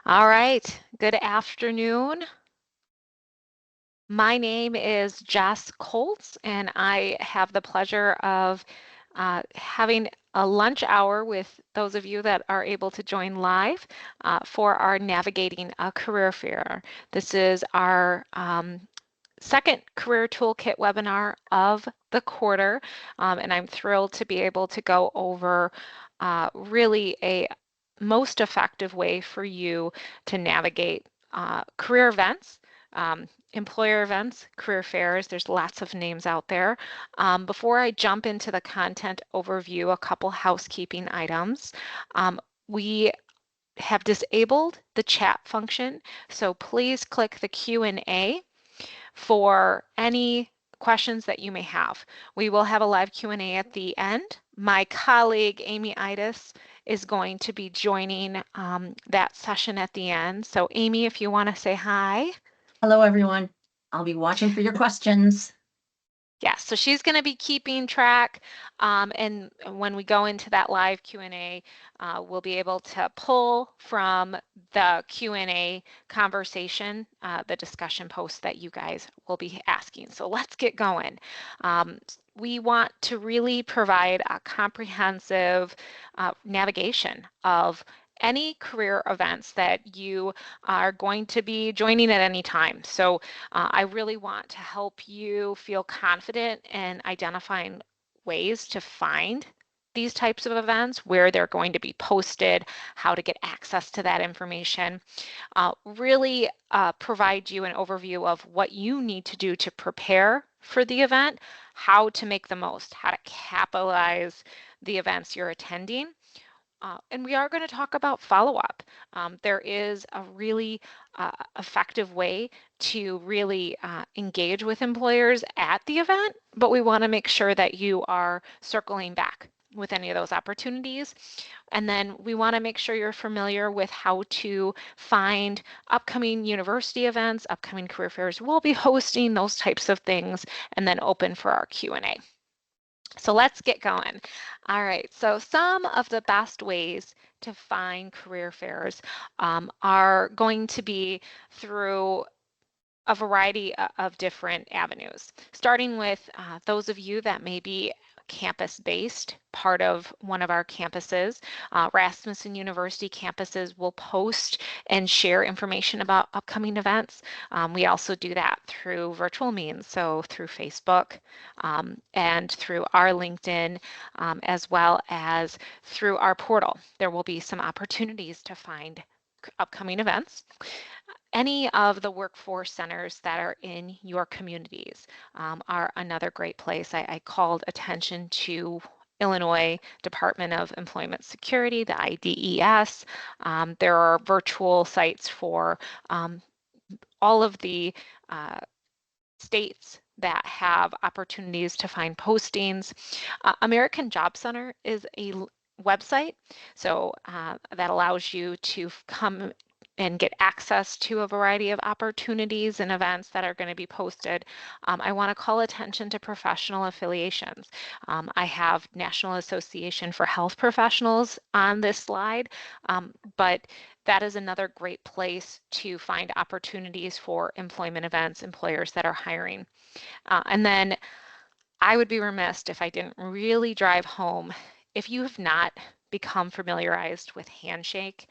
All right, good afternoon. My name is Jess Colts, and I have the pleasure of having a lunch hour with those of you that are able to join live for our Navigating a Career Fair. This is our second Career Toolkit webinar of the quarter, and I'm thrilled to be able to go over really a most effective way for you to navigate career events, employer events, career fairs. There's lots of names out there. Before I jump into the content overview, a couple housekeeping items. We have disabled the chat function, so please click the Q&A for any questions that you may have. We will have a live Q&A at the end. My colleague, Amy Itis, is going to be joining that session at the end. So Amy, if you want to say hi. Hello, everyone. I'll be watching for your questions. Yeah, so she's going to be keeping track, and when we go into that live Q&A, we'll be able to pull from the Q&A conversation, the discussion posts that you guys will be asking. So let's get going. We want to really provide a comprehensive navigation of any career events that you are going to be joining at any time. So I really want to help you feel confident in identifying ways to find these types of events, where they're going to be posted, how to get access to that information, really provide you an overview of what you need to do to prepare for the event, how to make the most, how to capitalize the events you're attending. And we are going to talk about follow-up. There is a really effective way to really engage with employers at the event, but we want to make sure that you are circling back with any of those opportunities. And then we want to make sure you're familiar with how to find upcoming university events, upcoming career fairs. We'll be hosting those types of things, and then open for our Q&A. So let's get going. All right, so some of the best ways to find career fairs are going to be through a variety of different avenues, starting with those of you that may be campus-based, part of one of our campuses. Rasmussen University campuses will post and share information about upcoming events. We also do that through virtual means, so through Facebook and through our LinkedIn, as well as through our portal. There will be some opportunities to find upcoming events. Any of the workforce centers that are in your communities are another great place. I called attention to Illinois Department of Employment Security, the IDES. There are virtual sites for all of the states that have opportunities to find postings. American Job Center is a website, so that allows you to come and get access to a variety of opportunities and events that are going to be posted. I want to call attention to professional affiliations. I have National Association for Health Professionals on this slide, but that is another great place to find opportunities for employment events, employers that are hiring. And then I would be remiss if I didn't really drive home, if you have not become familiarized with Handshake,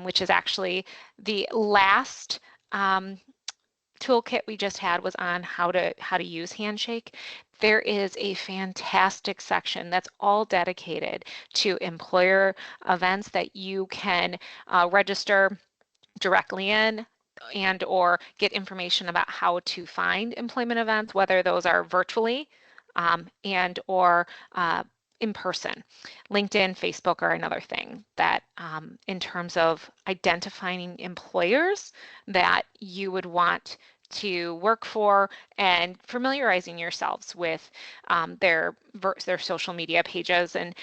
which is actually the last toolkit we just had was on how to use Handshake. There is a fantastic section that's all dedicated to employer events that you can register directly in and or get information about how to find employment events, whether those are virtually and or in person. LinkedIn, Facebook are another thing that in terms of identifying employers that you would want to work for and familiarizing yourselves with their social media pages and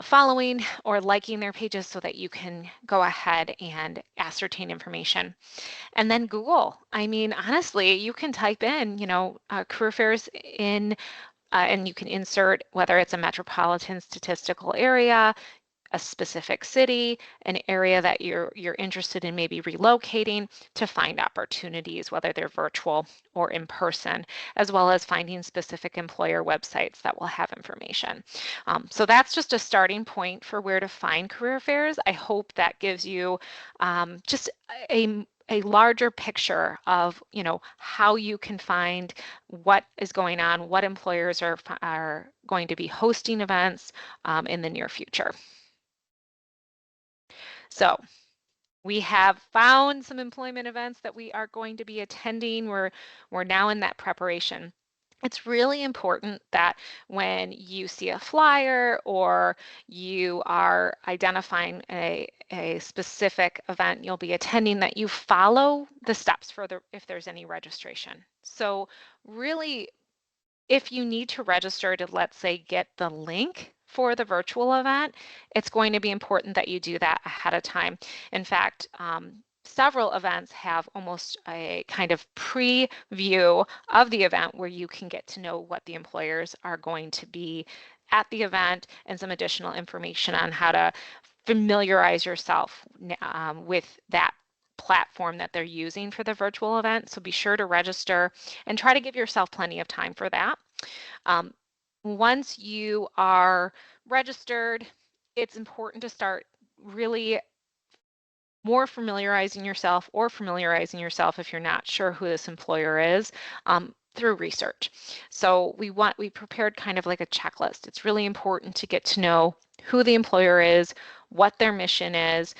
following or liking their pages so that you can go ahead and ascertain information. And then Google. I mean, honestly, you can type in, career fairs in and you can insert whether it's a metropolitan statistical area, a specific city, an area that you're interested in maybe relocating to find opportunities, whether they're virtual or in person, as well as finding specific employer websites that will have information. So that's just a starting point for where to find career fairs. I hope that gives you just a larger picture of, you know, how you can find what is going on, what employers are going to be hosting events in the near future. So we have found some employment events that we are going to be attending. We're now in that preparation. It's really important that when you see a flyer or you are identifying a specific event you'll be attending, that you follow the steps for if there's any registration. So really, if you need to register to, let's say, get the link for the virtual event, it's going to be important that you do that ahead of time. In fact, several events have almost a kind of preview of the event where you can get to know what the employers are going to be at the event and some additional information on how to familiarize yourself with that platform that they're using for the virtual event. So be sure to register and try to give yourself plenty of time for that. Once you are registered, it's important to start really more familiarizing yourself if you're not sure who this employer is, through research. So we prepared kind of like a checklist. It's really important to get to know who the employer is, what their mission is.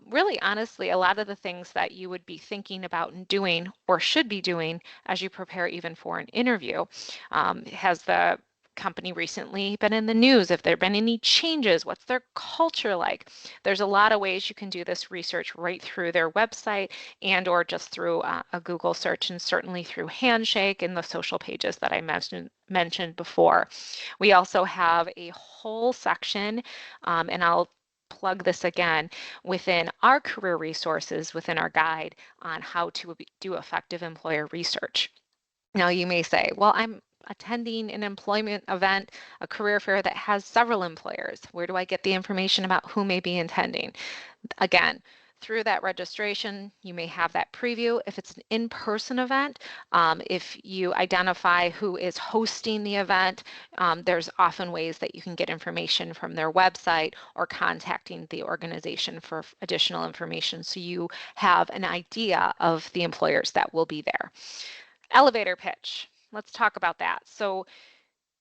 Really, honestly, a lot of the things that you would be thinking about and doing or should be doing as you prepare even for an interview. Has the company recently been in the news? If there have been any changes, what's their culture like? There's a lot of ways you can do this research right through their website and or just through a Google search, and certainly through Handshake and the social pages that I mentioned before. We also have a whole section, and I'll plug this again, within our career resources, within our guide on how to do effective employer research. Now you may say, well, I'm attending an employment event, a career fair that has several employers. Where do I get the information about who may be attending? Again, through that registration, you may have that preview. If it's an in-person event, if you identify who is hosting the event, there's often ways that you can get information from their website or contacting the organization for additional information, so you have an idea of the employers that will be there. Elevator pitch. Let's talk about that. So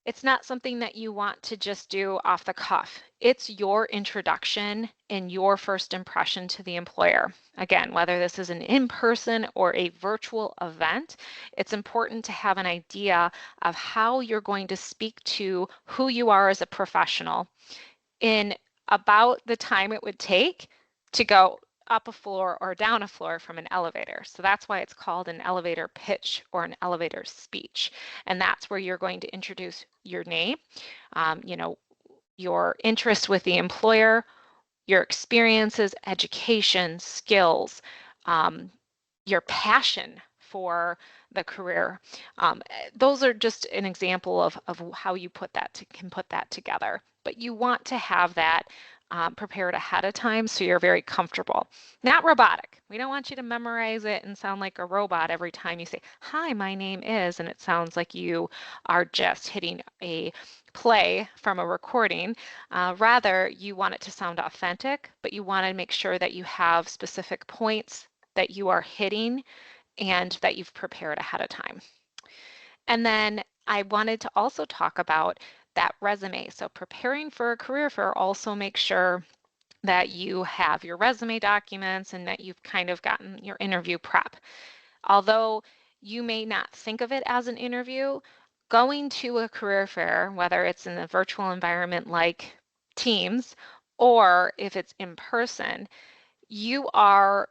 it's not something that you want to just do off the cuff. It's your introduction and your first impression to the employer. Again, whether this is an in-person or a virtual event, it's important to have an idea of how you're going to speak to who you are as a professional in about the time it would take to go up a floor or down a floor from an elevator. So that's why it's called an elevator pitch or an elevator speech. And that's where you're going to introduce your name, you know, your interest with the employer, your experiences, education, skills, your passion for the career. Those are just an example of how you can put that together. But you want to have that prepared ahead of time so you're very comfortable. Not robotic. We don't want you to memorize it and sound like a robot every time you say, hi, my name is, and it sounds like you are just hitting a play from a recording. Rather, you want it to sound authentic, but you want to make sure that you have specific points that you are hitting and that you've prepared ahead of time. And then I wanted to also talk about that resume. So preparing for a career fair, also make sure that you have your resume documents and that you've kind of gotten your interview prep. Although you may not think of it as an interview, going to a career fair, whether it's in a virtual environment like Teams or if it's in person, you are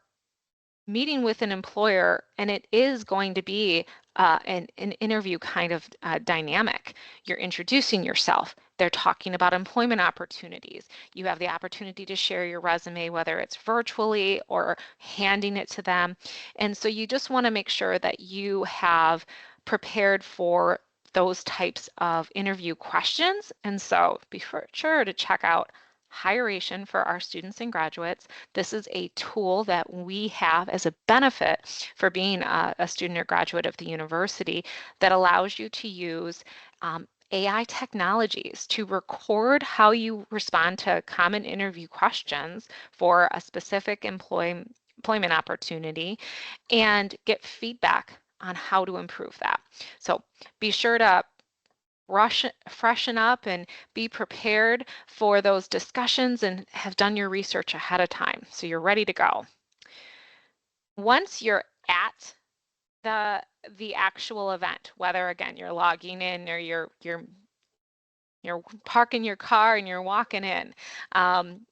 meeting with an employer, and it is going to be an interview kind of dynamic. You're introducing yourself. They're talking about employment opportunities. You have the opportunity to share your resume, whether it's virtually or handing it to them. And so you just want to make sure that you have prepared for those types of interview questions. And so be sure to check out Hiration for our students and graduates. This is a tool that we have as a benefit for being a student or graduate of the university that allows you to use AI technologies to record how you respond to common interview questions for a specific employment opportunity and get feedback on how to improve that. So be sure to freshen up and be prepared for those discussions and have done your research ahead of time so you're ready to go. Once you're at the actual event, whether again you're logging in or you're parking your car and you're walking in,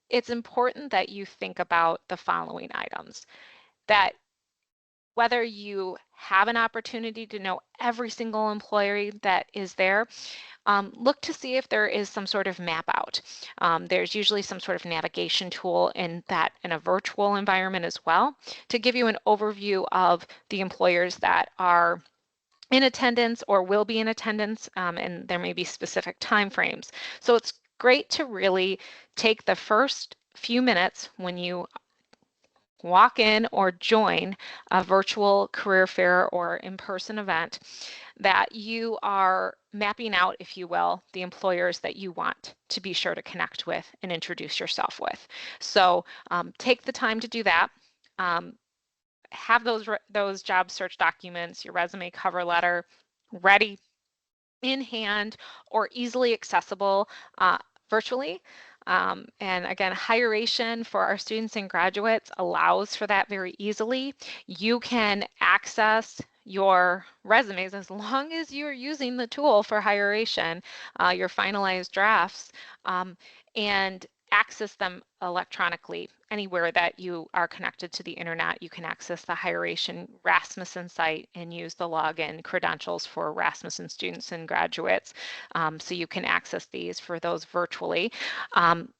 it's important that you think about the following items. That whether you have an opportunity to know every single employee that is there, look to see if there is some sort of map out. There's usually some sort of navigation tool in a virtual environment as well to give you an overview of the employers that are in attendance or will be in attendance, and there may be specific time frames. So it's great to really take the first few minutes when you walk in or join a virtual career fair or in-person event that you are mapping out, if you will, the employers that you want to be sure to connect with and introduce yourself with. So take the time to do that. Have those job search documents, your resume, cover letter ready in hand or easily accessible virtually. And again, Hiration for our students and graduates allows for that very easily. You can access your resumes as long as you're using the tool for Hiration, your finalized drafts, and access them electronically anywhere that you are connected to the internet. You can access the Hiration Rasmussen site and use the login credentials for Rasmussen students and graduates. So you can access these for those virtually.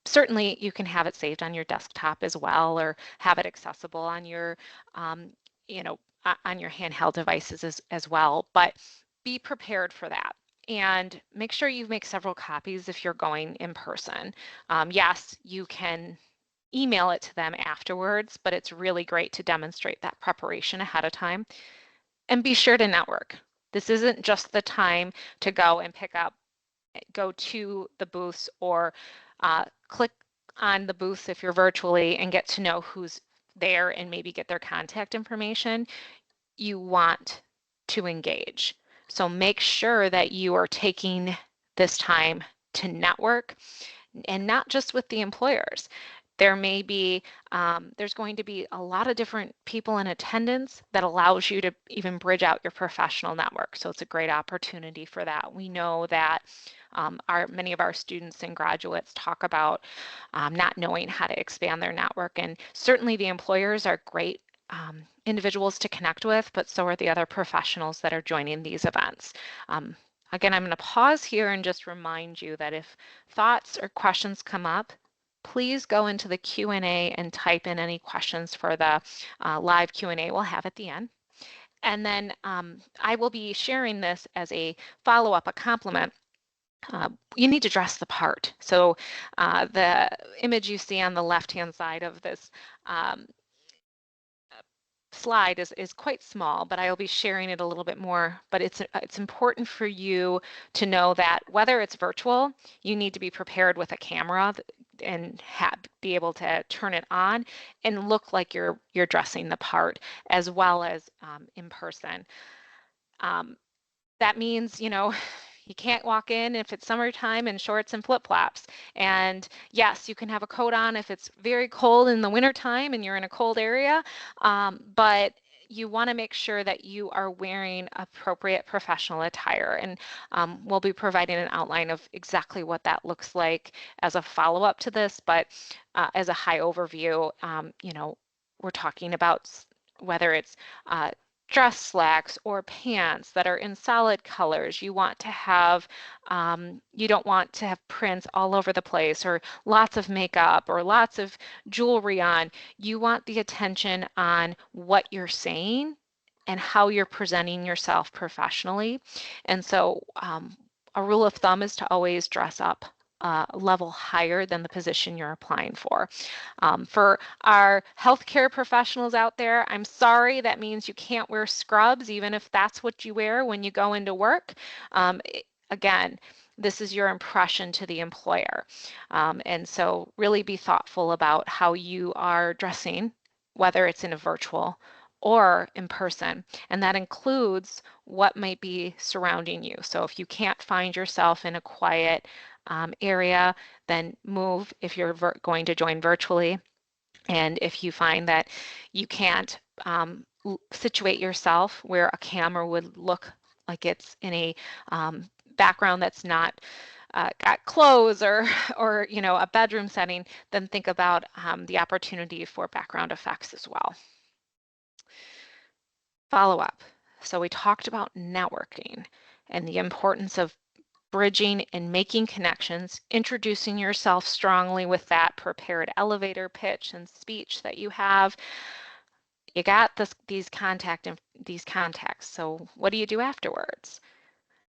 Certainly you can have it saved on your desktop as well, or have it accessible on your, on your handheld devices as well, but be prepared for that. And make sure you make several copies if you're going in person. Yes, you can email it to them afterwards, but it's really great to demonstrate that preparation ahead of time. And be sure to network. This isn't just the time to go and go to the booths or click on the booths if you're virtually and get to know who's there and maybe get their contact information. You want to engage. So make sure that you are taking this time to network, and not just with the employers. There may be, there's going to be a lot of different people in attendance that allows you to even bridge out your professional network. So it's a great opportunity for that. We know that many of our students and graduates talk about not knowing how to expand their network, and certainly the employers are great individuals to connect with, but so are the other professionals that are joining these events. Again, I'm going to pause here and just remind you that if thoughts or questions come up, please go into the Q&A and type in any questions for the live Q&A we'll have at the end. And then I will be sharing this as a follow-up, a compliment. You need to dress the part. So the image you see on the left-hand side of this slide is quite small, but I'll be sharing it a little bit more. But it's important for you to know that whether it's virtual, you need to be prepared with a camera and be able to turn it on and look like you're dressing the part, as well as in person. That means, you can't walk in if it's summertime in shorts and flip-flops. And yes, you can have a coat on if it's very cold in the wintertime and you're in a cold area, but you want to make sure that you are wearing appropriate professional attire. And we'll be providing an outline of exactly what that looks like as a follow-up to this, but as a high overview, we're talking about whether it's dress slacks or pants that are in solid colors. You want to have, you don't want to have prints all over the place or lots of makeup or lots of jewelry on. You want the attention on what you're saying and how you're presenting yourself professionally. And so a rule of thumb is to always dress up level higher than the position you're applying for. For our healthcare professionals out there, I'm sorry, that means you can't wear scrubs, even if that's what you wear when you go into work. Again, this is your impression to the employer. And so really be thoughtful about how you are dressing, whether it's in a virtual or in person. And that includes what might be surrounding you. So if you can't find yourself in a quiet area, then move if you're going to join virtually. And if you find that you can't situate yourself where a camera would look like it's in a background that's not got clothes or a bedroom setting, then think about the opportunity for background effects as well. Follow up. So we talked about networking and the importance of bridging and making connections, introducing yourself strongly with that prepared elevator pitch and speech that you have. You got these contacts. So what do you do afterwards?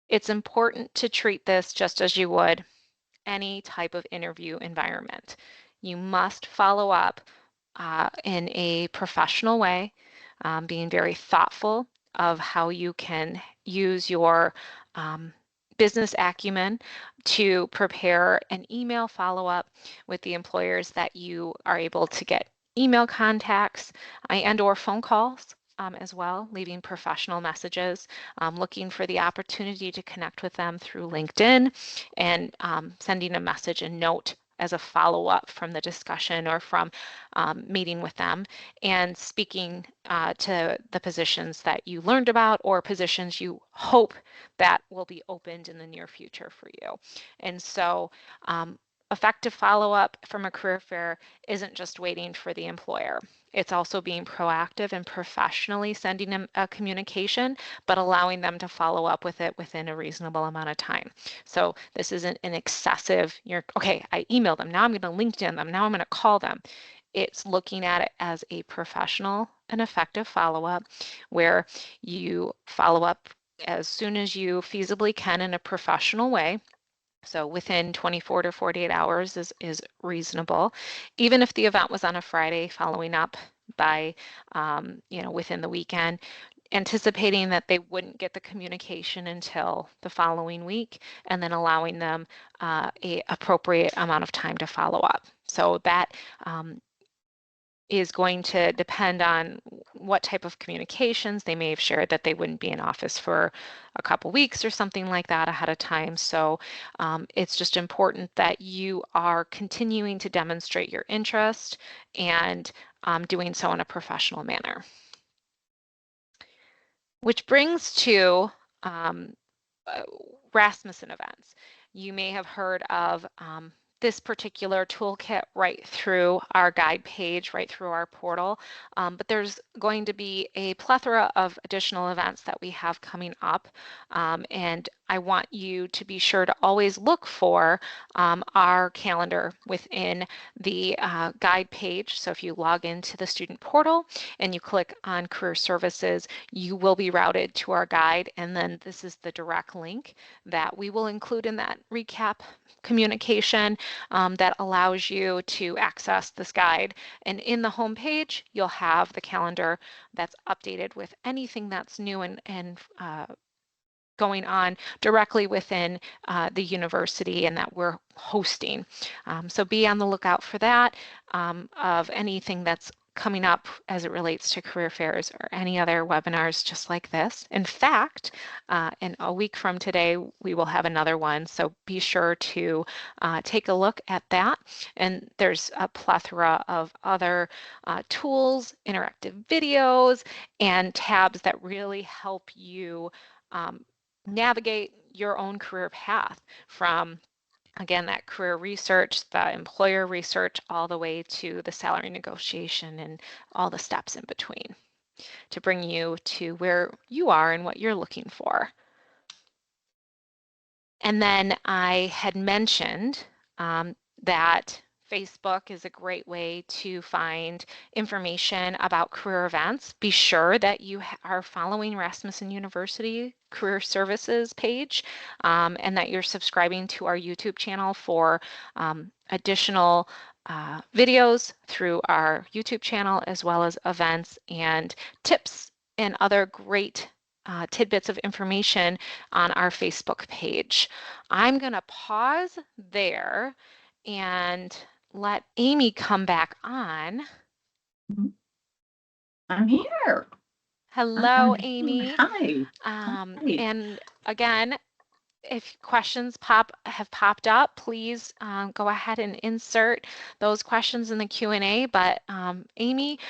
It's important to treat this just as you would any type of interview environment. You must follow up in a professional way, being very thoughtful of how you can use your business acumen to prepare an email follow-up with the employers that you are able to get email contacts and or phone calls as well, leaving professional messages, looking for the opportunity to connect with them through LinkedIn and sending a message, a note as a follow-up from the discussion or from meeting with them, and speaking to the positions that you learned about or positions you hope that will be opened in the near future for you. And so effective follow-up from a career fair isn't just waiting for the employer. It's also being proactive and professionally sending them a communication, but allowing them to follow up with it within a reasonable amount of time. So this isn't an excessive, okay, I emailed them, now I'm going to LinkedIn them, now I'm going to call them. It's looking at it as a professional and effective follow-up where you follow up as soon as you feasibly can in a professional way. So within 24 to 48 hours is reasonable. Even if the event was on a Friday, following up by, within the weekend, anticipating that they wouldn't get the communication until the following week, and then allowing them a appropriate amount of time to follow up. So that is going to depend on what type of communications. They may have shared that they wouldn't be in office for a couple weeks or something like that ahead of time. So it's just important that you are continuing to demonstrate your interest and doing so in a professional manner. Which brings to Rasmussen events. You may have heard of this particular toolkit right through our guide page, right through our portal, but there's going to be a plethora of additional events that we have coming up, and I want you to be sure to always look for our calendar within the guide page. So if you log into the student portal and you click on career services, you will be routed to our guide, and then this is the direct link that we will include in that recap communication that allows you to access this guide. And in the home page, you'll have the calendar that's updated with anything that's new and going on directly within the university and that we're hosting. So be on the lookout for that, of anything that's coming up as it relates to career fairs or any other webinars just like this. In fact, in a week from today, we will have another one. So be sure to take a look at that. And there's a plethora of other tools, interactive videos, and tabs that really help you navigate your own career path from, again, that career research, the employer research, all the way to the salary negotiation and all the steps in between to bring you to where you are and what you're looking for. And then I had mentioned that Facebook is a great way to find information about career events. Be sure that you are following Rasmussen University Career Services page, and that you're subscribing to our YouTube channel for additional videos through our YouTube channel, as well as events and tips and other great tidbits of information on our Facebook page. I'm going to pause there and let Amy come back on. Mhm. I'm here. Hello, Amy. Hi. Hi. And again, if questions have popped up, please go ahead and insert those questions in the Q&A. But Amy,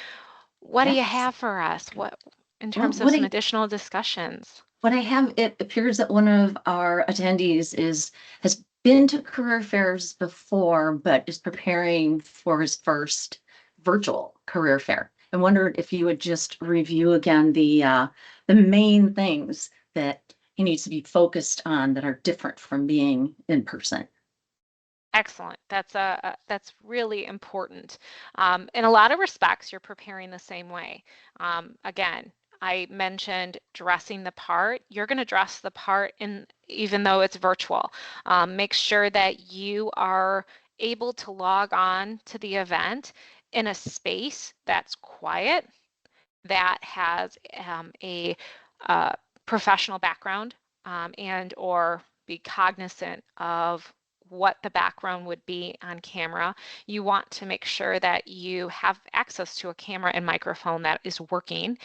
what do you Yes. have for us? What in Well, terms of some additional discussions? what I have, it appears that one of our attendees has been to career fairs before, but is preparing for his first virtual career fair. I wondered if you would just review again the main things that he needs to be focused on that are different from being in person. Excellent. That's really important. In a lot of respects, you're preparing the same way. Again, I mentioned dressing the part. You're going to dress the part in even though it's virtual. Make sure that you are able to log on to the event in a space that's quiet, that has a professional background, and or be cognizant of what the background would be on camera. You want to make sure that you have access to a camera and microphone that is working,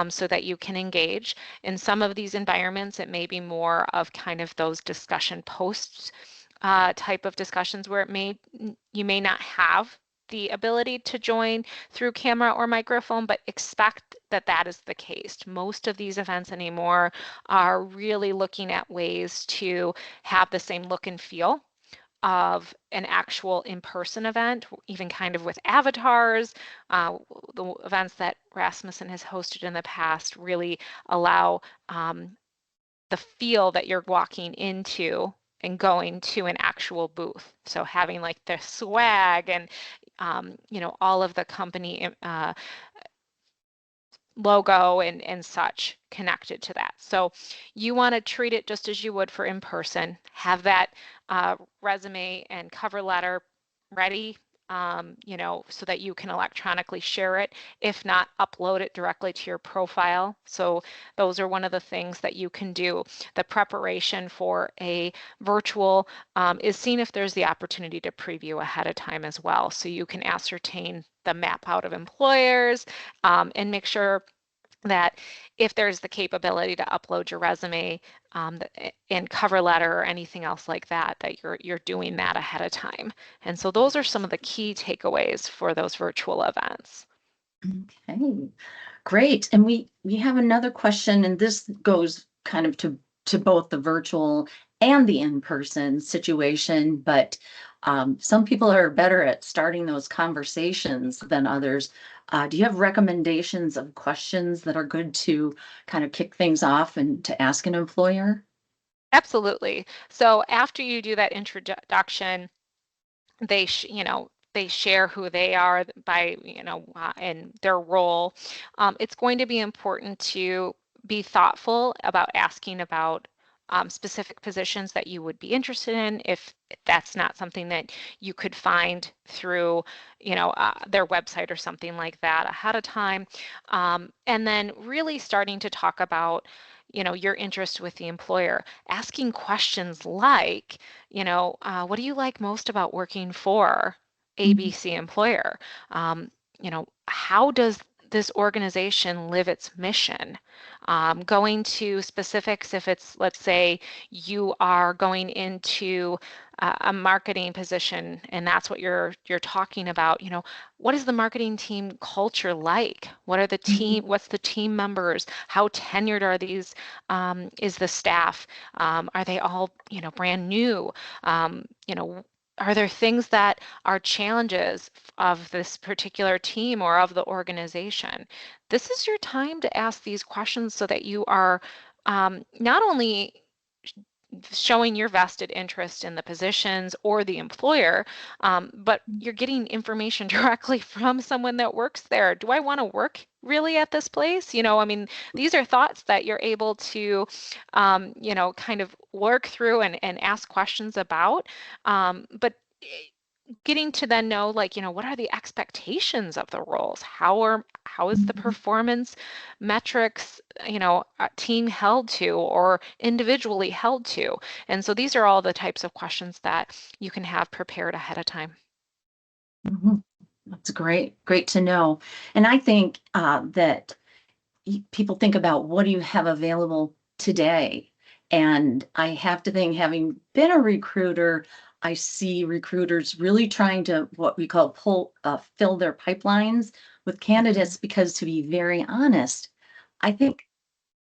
so that you can engage. In some of these environments, it may be more of kind of those discussion posts type of discussions where you may not have the ability to join through camera or microphone, but expect that that is the case. Most of these events anymore are really looking at ways to have the same look and feel of an actual in-person event, even kind of with avatars. The events that Rasmussen has hosted in the past really allow the feel that you're walking into and going to an actual booth. So having like the swag and all of the company logo and such connected to that. So you want to treat it just as you would for in person. Have that resume and cover letter ready, so that you can electronically share it. If not, upload it directly to your profile. So those are one of the things that you can do. The preparation for a virtual is seeing if there's the opportunity to preview ahead of time as well. So you can ascertain the map out of employers, and make sure that if there's the capability to upload your resume and cover letter or anything else like that, that you're doing that ahead of time. And so those are some of the key takeaways for those virtual events. Okay, great. And we have another question, and this goes kind of to both the virtual and the in-person situation, but some people are better at starting those conversations than others. Do you have recommendations of questions that are good to kind of kick things off and to ask an employer? Absolutely. So after you do that introduction, they share who they are by and their role. It's going to be important to be thoughtful about asking about specific positions that you would be interested in, if that's not something that you could find through their website or something like that ahead of time. And then really starting to talk about your interest with the employer, asking questions like, what do you like most about working for Mhm. ABC employer? How does this organization live its mission? Going to specifics, if it's, let's say, you are going into a marketing position and that's what you're talking about, what is the marketing team culture like? Mhm. What's the team members? How tenured are these, is the staff? Are they all, brand new? Are there things that are challenges of this particular team or of the organization? This is your time to ask these questions so that you are not only showing your vested interest in the positions or the employer, but you're getting information directly from someone that works there. Do I want to work really at this place? I mean, these are thoughts that you're able to, kind of work through and ask questions about. But getting to then know, like, what are the expectations of the roles? How is the Mhm. performance metrics, team held to or individually held to? And so these are all the types of questions that you can have prepared ahead of time. Mhm. That's great. Great to know. And I think that people think about what do you have available today? And I have to think, having been a recruiter, I see recruiters really trying to what we call fill their pipelines with Mhm. candidates because, to be very honest, I think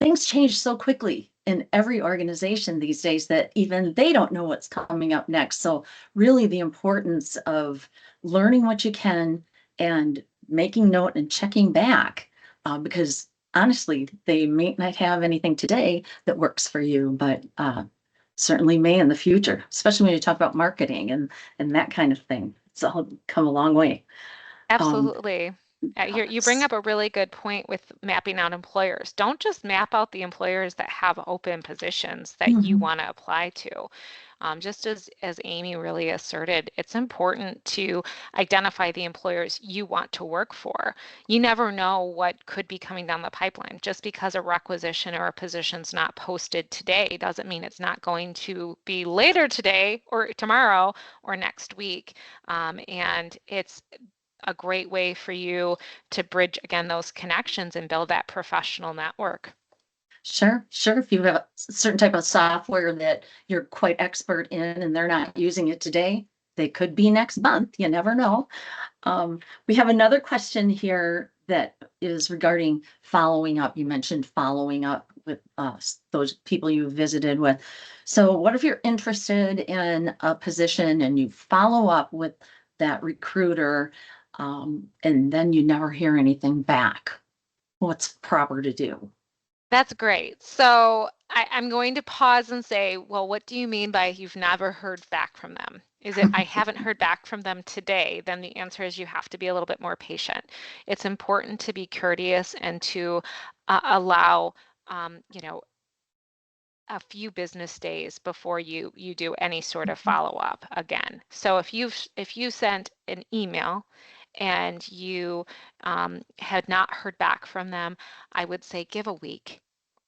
things change so quickly in every organization these days that even they don't know what's coming up next. So, really, the importance of learning what you can and making note and checking back, because honestly, they may not have anything today that works for you, but certainly may in the future, especially when you talk about marketing and that kind of thing. It's all come a long way. Um, Absolutely. You bring up a really good point with mapping out employers. Don't just map out the employers that have open positions that you mhm, want to apply to. Just as Amy really asserted, it's important to identify the employers you want to work for. You never know what could be coming down the pipeline. Just because a requisition or a position's not posted today doesn't mean it's not going to be later today or tomorrow or next week. And it's a great way for you to bridge again those connections and build that professional network. Sure, sure. If you have a certain type of software that you're quite expert in and they're not using it today, they could be next month. You never know. We have another question here that is regarding following up. You mentioned following up with those people you visited with. So, what if you're interested in a position and you follow up with that recruiter, and then you never hear anything back? What's proper to do? That's great. So I'm going to pause and say, well, what do you mean by you've never heard back from them? Is it I haven't heard back from them today? Then the answer is you have to be a little bit more patient. It's important to be courteous and to allow, you know, a few business days before you do any sort of follow-up again. So if you sent an email and you had not heard back from them, I would say give a week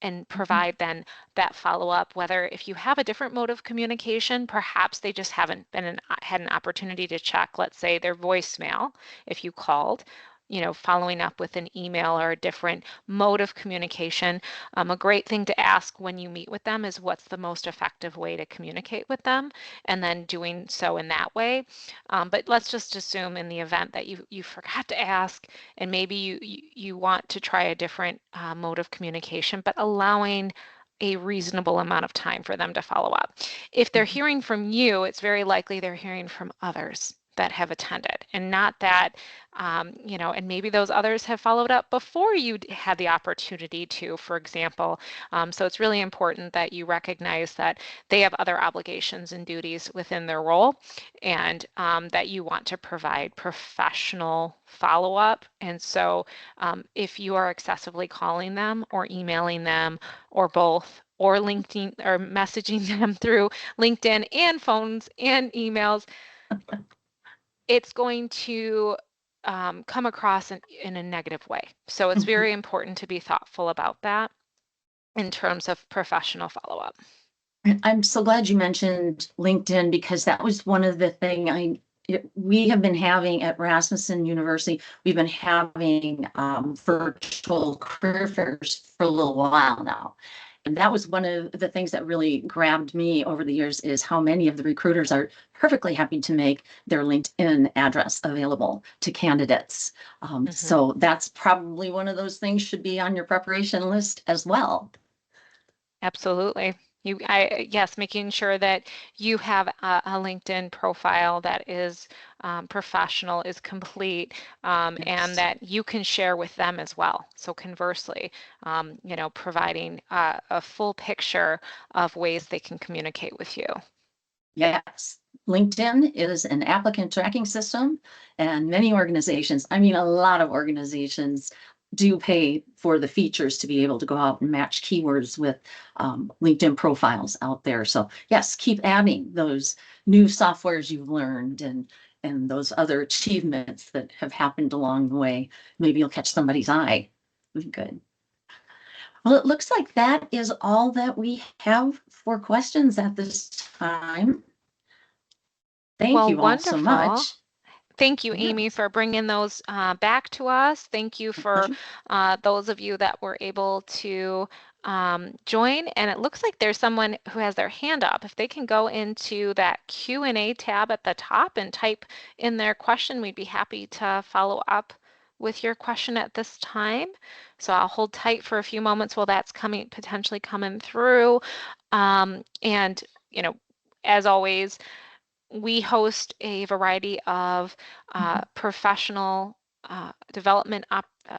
and provide then that follow-up, whether if you have a different mode of communication, perhaps they just haven't had an opportunity to check, let's say their voicemail, if you called, following up with an email or a different mode of communication. A great thing to ask when you meet with them is what's the most effective way to communicate with them, and then doing so in that way. But let's just assume in the event that you forgot to ask, and maybe you want to try a different mode of communication, but allowing a reasonable amount of time for them to follow up. If they're hearing from you, it's very likely they're hearing from others that have attended, and not that, and maybe those others have followed up before you had the opportunity to, for example. So it's really important that you recognize that they have other obligations and duties within their role, and that you want to provide professional follow-up. And so if you are excessively calling them or emailing them or both, or LinkedIn or messaging them through LinkedIn and phones and emails, it's going to come across in a negative way. So it's Mhm. very important to be thoughtful about that in terms of professional follow-up. I'm so glad you mentioned LinkedIn because that was one of the thing we have been having at Rasmussen University. We've been having virtual career fairs for a little while now. And that was one of the things that really grabbed me over the years is how many of the recruiters are perfectly happy to make their LinkedIn address available to candidates. Mhm. So that's probably one of those things should be on your preparation list as well. Absolutely. Yes, making sure that you have a LinkedIn profile that is professional, is complete, and Yes. that you can share with them as well. So conversely, providing a full picture of ways they can communicate with you. Yes. LinkedIn is an applicant tracking system, and many organizations, I mean, a lot of organizations do pay for the features to be able to go out and match keywords with LinkedIn profiles out there. So yes, keep adding those new softwares you've learned and those other achievements that have happened along the way. Maybe you'll catch somebody's eye. Good. Well, it looks like that is all that we have for questions at this time. Thank Well, you all so wonderful. much. Thank you, Yeah, Amy, for bringing those back to us. Thank you my for pleasure. those of you that were able to join. And it looks like there's someone who has their hand up. If they can go into that Q&A tab at the top and type in their question, we'd be happy to follow up with your question at this time. So I'll hold tight for a few moments while that's potentially coming through. And, you know, as always, we host a variety of Mhm. professional development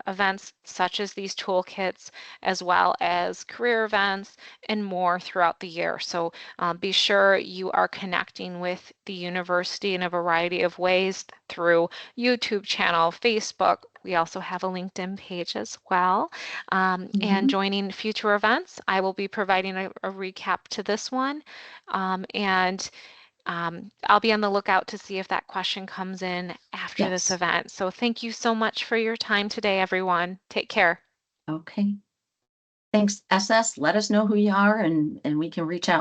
events such as these toolkits, as well as career events and more throughout the year. So be sure you are connecting with the university in a variety of ways through YouTube channel, Facebook. We also have a LinkedIn page as well. And Mhm. joining future events, I will be providing a recap to this one. And I'll be on the lookout to see if that question comes in after this Yes. event. So thank you so much for your time today, everyone. Take care. Okay. Thanks, SS. Let us know who you are and we can reach out.